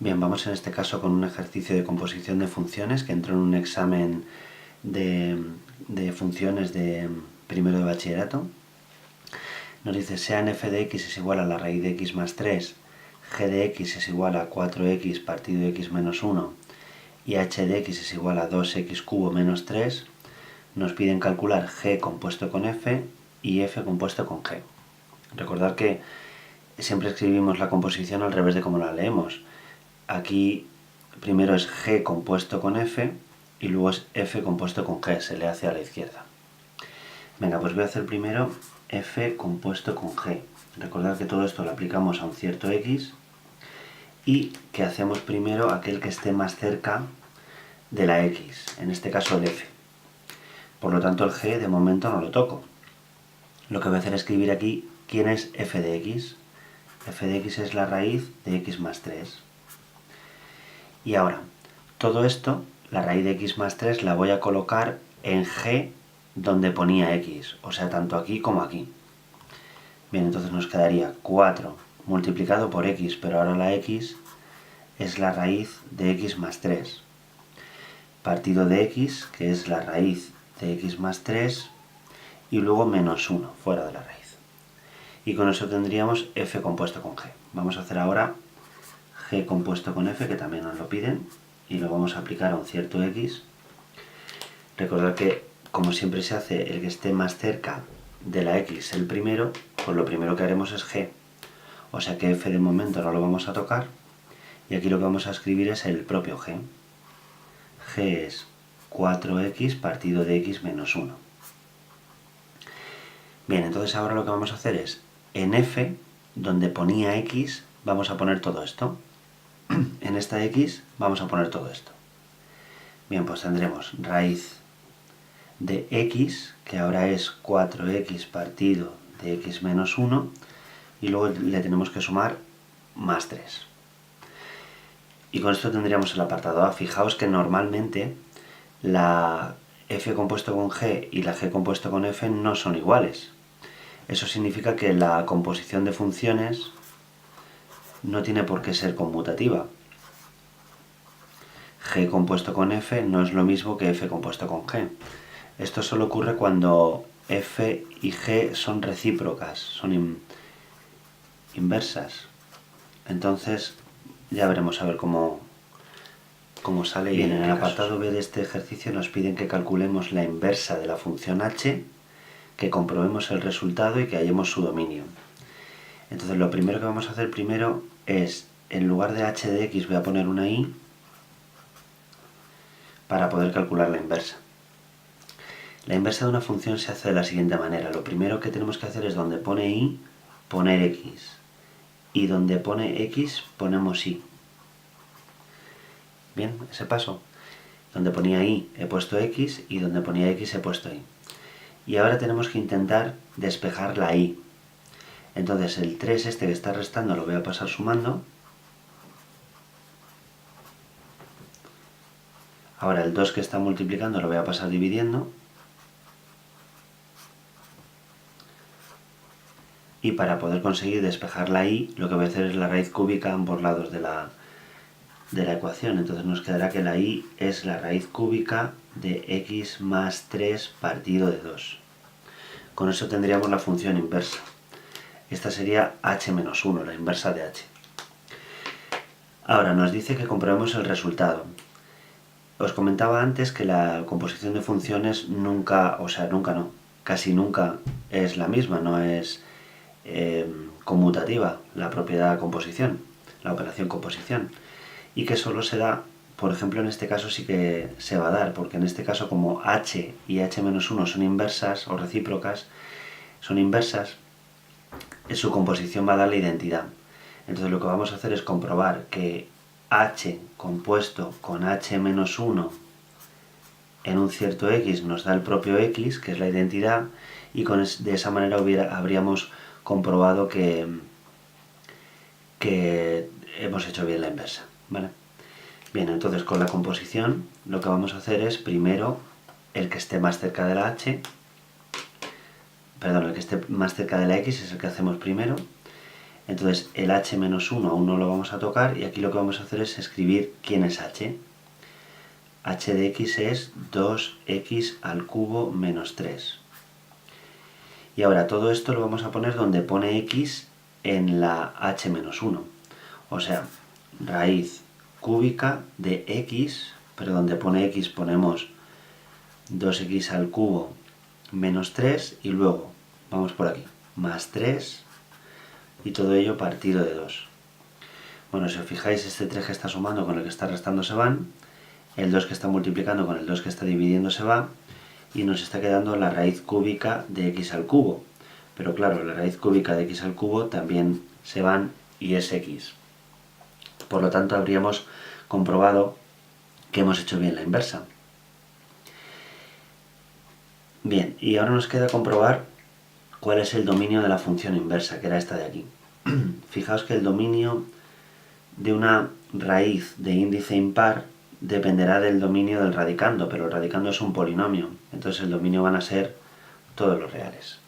Bien, vamos en este caso con un ejercicio de composición de funciones que entró en un examen de funciones de primero de bachillerato. Nos dice, sean f de x es igual a la raíz de x más 3, g de x es igual a 4x partido de x menos 1 y h de x es igual a 2x cubo menos 3, nos piden calcular g compuesto con f y f compuesto con g. Recordad que siempre escribimos la composición al revés de cómo la leemos. Aquí primero es g compuesto con f y luego es f compuesto con g, se le hace a la izquierda. Venga, pues voy a hacer primero f compuesto con g. Recordad que todo esto lo aplicamos a un cierto x y que hacemos primero aquel que esté más cerca de la x, en este caso el f. Por lo tanto el g de momento no lo toco. Lo que voy a hacer es escribir aquí quién es f de x. F de x es la raíz de x más 3. Y ahora, todo esto, la raíz de x más 3, la voy a colocar en g donde ponía x, o sea, tanto aquí como aquí. Bien, entonces nos quedaría 4 multiplicado por x, pero ahora la x es la raíz de x más 3. Partido de x, que es la raíz de x más 3, y luego menos 1, fuera de la raíz. Y con eso tendríamos f compuesto con g. Vamos a hacer ahora g compuesto con f, que también nos lo piden, y lo vamos a aplicar a un cierto x. Recordad que, como siempre se hace, el que esté más cerca de la x el primero, pues lo primero que haremos es g. O sea que f de momento no lo vamos a tocar, y aquí lo que vamos a escribir es el propio g. G es 4x partido de x menos 1. Bien, entonces ahora lo que vamos a hacer es, en f, donde ponía x, vamos a poner todo esto. En esta x vamos a poner todo esto. Bien, pues tendremos raíz de x, que ahora es 4x partido de x menos 1, y luego le tenemos que sumar más 3. Y con esto tendríamos el apartado A. Fijaos que normalmente la f compuesto con g y la g compuesto con f no son iguales. Eso significa que la composición de funciones no tiene por qué ser conmutativa. G compuesto con f no es lo mismo que f compuesto con g. Esto solo ocurre cuando f y g son recíprocas, son inversas. Entonces ya veremos a ver cómo sale. Bien, en el apartado B de este ejercicio nos piden que calculemos la inversa de la función h, que comprobemos el resultado y que hallemos su dominio. Entonces lo primero que vamos a hacer primero es, en lugar de h de x voy a poner una i para poder calcular la inversa. La inversa de una función se hace de la siguiente manera. Lo primero que tenemos que hacer es donde pone i, poner x. Y donde pone x, ponemos y. Bien, ese paso. Donde ponía y he puesto x y donde ponía x he puesto y. Y ahora tenemos que intentar despejar la y. Entonces el 3 este que está restando lo voy a pasar sumando. Ahora el 2 que está multiplicando lo voy a pasar dividiendo. Y para poder conseguir despejar la y, lo que voy a hacer es la raíz cúbica a ambos lados de la ecuación. Entonces nos quedará que la y es la raíz cúbica de x más 3 partido de 2. Con eso tendríamos la función inversa. Esta sería h menos 1, la inversa de h. Ahora nos dice que comprobemos el resultado. Os comentaba antes que la composición de funciones nunca, casi nunca es la misma, no es conmutativa la propiedad composición, la operación composición, y que solo se da, por ejemplo en este caso sí que se va a dar, porque en este caso como h y h-1 son inversas o recíprocas, son inversas, su composición va a dar la identidad. Entonces lo que vamos a hacer es comprobar que h compuesto con h-1 en un cierto x nos da el propio x, que es la identidad, y de esa manera habríamos comprobado que hemos hecho bien la inversa, ¿vale? Bien, entonces con la composición lo que vamos a hacer es primero el que esté más cerca de la el que esté más cerca de la x es el que hacemos primero. Entonces el h menos 1 aún no lo vamos a tocar y aquí lo que vamos a hacer es escribir quién es h. H de x es 2x al cubo menos 3. Y ahora todo esto lo vamos a poner donde pone x en la h menos 1. O sea, raíz cúbica de x, pero donde pone x ponemos 2x al cubo menos 3 y luego, vamos por aquí, más 3 y todo ello partido de 2. Bueno, si os fijáis, este 3 que está sumando con el que está restando se van, el 2 que está multiplicando con el 2 que está dividiendo se va, y nos está quedando la raíz cúbica de x al cubo. Pero claro, la raíz cúbica de x al cubo también se van y es x. Por lo tanto, habríamos comprobado que hemos hecho bien la inversa. Bien, y ahora nos queda comprobar cuál es el dominio de la función inversa, que era esta de aquí. Fijaos que el dominio de una raíz de índice impar dependerá del dominio del radicando, pero el radicando es un polinomio, entonces el dominio van a ser todos los reales.